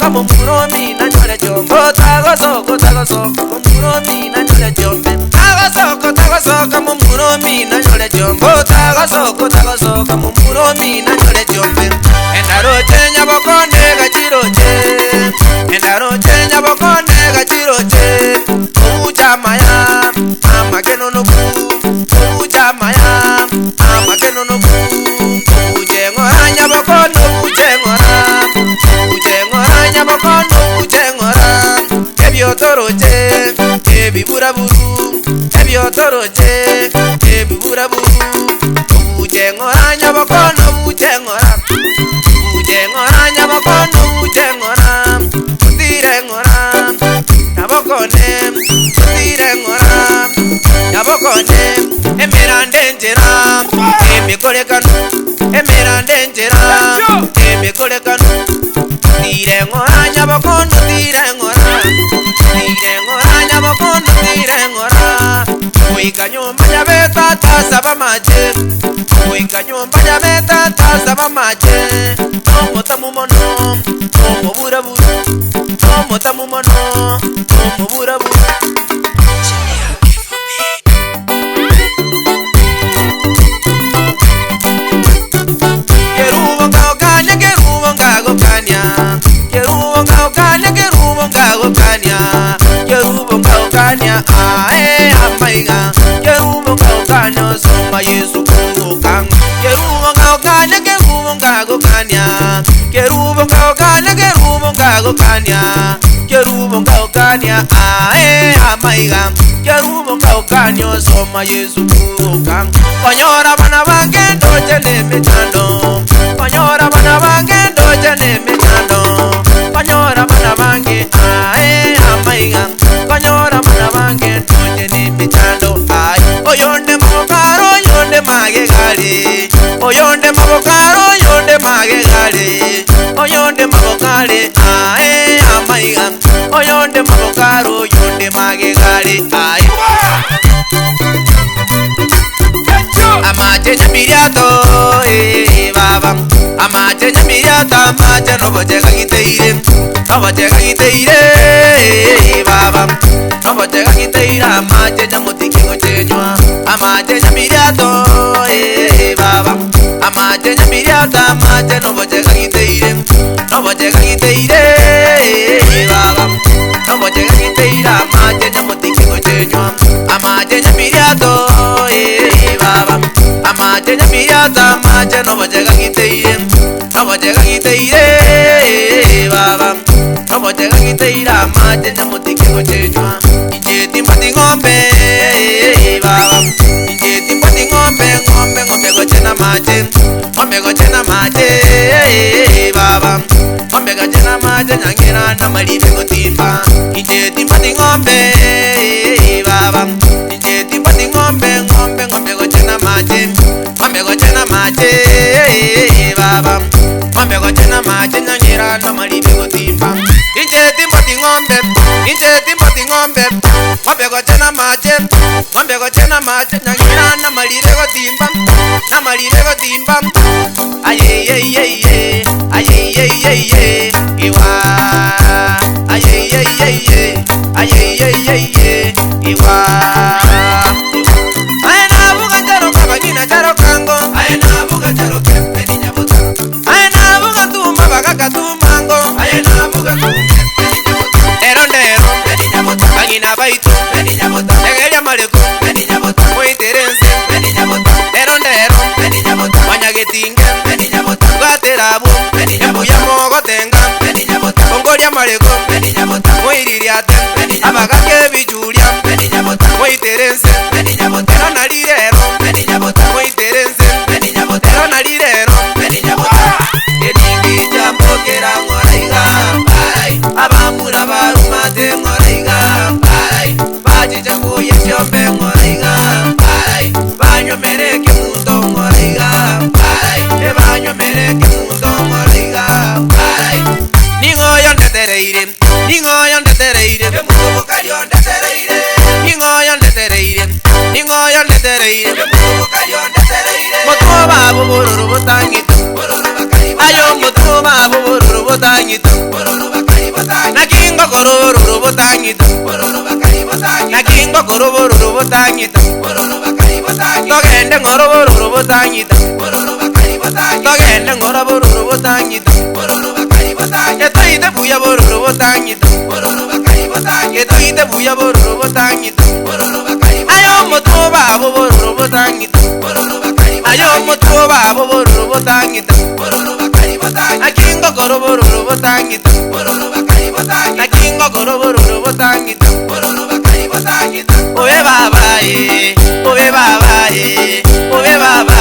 como muromi na nyole chombo. Tago soko como muromi na nyole chombe. Tago soko como muromi na nyole chombo. Tago soko como muromi na nyole chombe. Endaroche nyabokonde gachiroche. Endaroche nyabokonde gachiroche. Ujamaya amageno no ku. Ujamaya amageno no ku. Ujengora nyabokondo ujengora. Ujengora nyabokondo ujengora. Ebiotoroche ebiburaburu. Ebiotoroche ebiburaburu. Ujengora nyabokondo ujengora. Ujengora nyabokondo ujengora. Utirengora nyabokone. Utirengora nyabokone. Emirandengera emikolekano. Emirandengera emikolekano. Utirengora nyabokondo utirengora. Utirengora nyabokondo utirengora. Uika nyumba nyabeta tasaba mache. Uika nyumba nyabeta tasaba mache. Omotamu mono omoburabu. Omotamu mono omoburabu. Kerubo ngaokanya kerubo ngagokanya. Kerubo ngaokanya kerubo ngagokanya. Kerubo ngaokanya ae amaiga. Kerubo ngaokanya soma Yesu kungokang. Kerubo ngaokanya kerubo ngagokanya. Kerubo ngaokanya kerubo ngagokanya. Kerubo ngaokanya ae amaiga. Kerubo ngaokanya soma Yesu kungokang. Konyora bana bange ndoje nemechando. Konyora bana bange ndoje nemechando. Konyora bana bange ae amaiga. Konyora bana bange ndoje nemechando ai. Oyonde mabokaro yonde magegale. Oyonde mabokaro yonde magegale. Oyonde mabokale ae amaiga. Oyonde mabokaro yonde magegale ai. Amache nyamiriato baba. Amache nyamiriato amache noboche gagiteire. Noboche gagiteire baba. Noboche gagiteire amache nyamutikiko chenywa. Amache nyamiriato baba. Amache nyamiriato amache noboche gagiteire. Noboche gagiteire baba. Noboche gagiteire amache nyamutikiko chenywa. Amache nyamiriato baba. Amache nyamiriato amache noboche gagiteire. Noboche gagiteire baba. Noboche gagiteire amache nyamutikiko chenywa. Injeti mbati ngombe baba. Injeti mbati ngombe ngombe gochena mache. Ngombe gochena mache baba. Ngombe gochena mache nyangira na malibe gotimba. Injeti mbati ngombe baba. Injeti mbati ngombe ngombe gochena mache. Ngombe gochena mache baba. Ngombe gochena mache nyangira na malibe gotimba. Injeti mbati ngombe. Injeti mbati ngombe. Ngombe gochena mache. Ngombe gochena mache nyangira na malibe gotimba. Na malibe gotimba. Aye aye aye. Aye aye aye. Iwa. Aye aye aye. Aye aye aye. Iwa. Aena buga charo kabagina charo kango. Aena buga charo kempe ni nyabuta. Aena buga tuma bagaga tumango. Aena buga kempe ni nyabuta. Erondero ni nyabuta. Bagina baitu ni nyabuta. Egelia mareko ni nyabuta. Muiterense ni nyabuta. Erondero ni nyabuta. Wanyagetinga ni nyabuta. Gaterabu ni nyabuta. Yamogo tenga ni nyabuta. Kongolia mareko ni nyabuta. Muiririate ni nyabuta. Abagake bijulia ni nyabuta. Muiterense ni nyabuta. Eronalirero ni nyabuta. Muiterense ni nyabuta. Eronalirero ni nyabuta. Edingi jambo kera ngoraiga. Abamura barumate ngoraiga. Baji jambo yeshombe ngoraiga. Banyo mereke mundo ngoraiga. Banyo mereke mundo ngoraiga. Ningo yonde tereire. Ningo yonde tereire. Mugo kayonde tereire. Ningo yonde tereire. Ningo yonde tereire. Mugo kayonde tereire. Moto babu bururu butangito. Ayo moto babu bururu butangito. nakingo koroboro botanyita nakingo koroboro botanyita togende ngoroboro botanyita togende ngoroboro botanyita etoite buya bororo botanyita etoite buya bororo botanyita ayo motoba abo bororo botanyita ayo motoba abo bororo botanyita nakingo koroboro botanyita nakingo koroboro botanyita obe baba obe baba obe baba